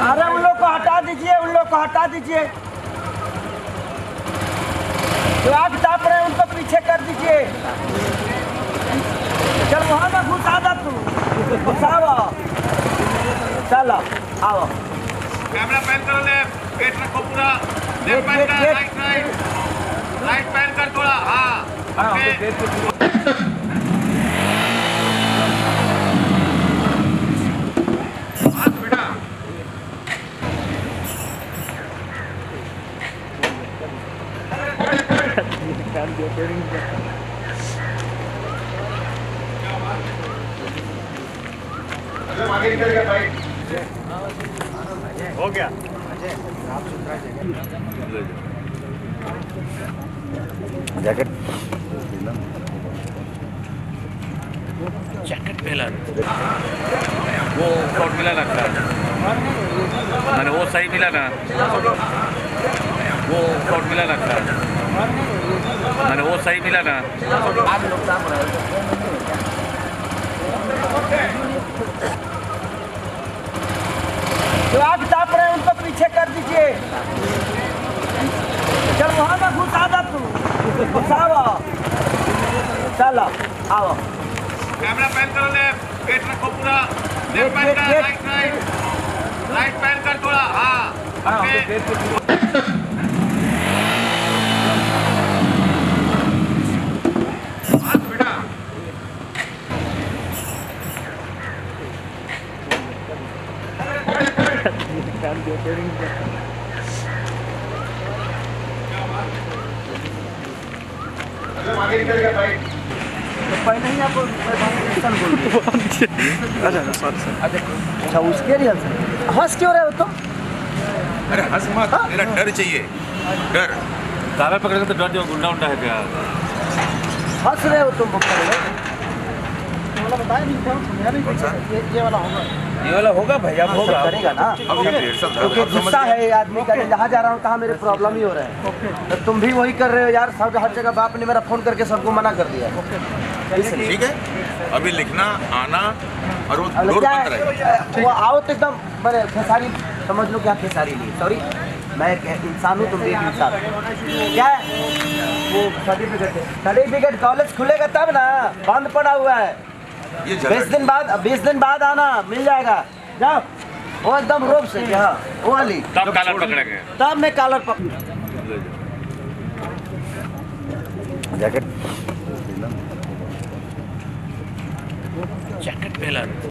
अरे उन लोग को हटा दीजिए, उन लोग को हटा दीजिए। जो आग ताप रहे हैं उनको पीछे कर दीजिए। चल वहां में घुसा दा तू, घुसाओ। चलो आओ, कैमरा पैन करो, लेफ्ट गेट रखो पूरा, लेफ्ट पैन कर, राइट राइट राइट पैन कर थोड़ा, हाँ ओके। आगे निकल गया भाई, हो गया। जैकेट पहला वो शॉट मिला ना, मैंने वो सही मिला ना, वो शॉट मिला ना, मैंने वो सही मिला ना। जो आग ताप रहे हैं उनको पीछे कर दीजिए। चल वहां में घुसा दा तू, घुसाओ। चलो आओ, कैमरा पैन करो, लेफ्ट गेट रखो पूरा, लेफ्ट पैन कर, राइट राइट राइट पैन कर थोड़ा, हाँ ओके। आगे निकल गया भाई, तो पहले ही आपको अच्छा उसके लिए हंस क्यों रहे हो तुम? अरे हंस मत, मेरा डर चाहिए, डर। कागज पकड़ के तो डर जो गुंडा उंडा है क्या? हंस रहे हो तुम बताया नहीं क्या? ये वाला होगा, ये वाला होगा भाई, अब होगा करेगा ना। क्योंकि गुस्सा है गुस्सा का, जहाँ जा रहा हूँ कहाँ मेरे प्रॉब्लम ही हो रहा है। तो तुम भी वही कर रहे हो यार, सब हर जगह बाप ने मेरा फोन करके सबको मना कर दिया। ठीक है, अभी लिखना आना और वो अब डोर क्या बंद रहेगा। है, वो आओ तो एकदम मैंने खेसारी समझ लो, क्या खेसारी ली, सॉरी मैं एक इंसान हूँ, तुम भी एक इंसान हो। क्या है वो सर्टिफिकेट कॉलेज खुलेगा तब ना, बंद पड़ा हुआ है। ये 20 दिन बाद आना, मिल जाएगा। जाओ वो एकदम रोब से, हाँ वो वाली, तब कालर पकड़ेंगे। तब मैं कॉलर पकड़। जैकेट जैकेट पहला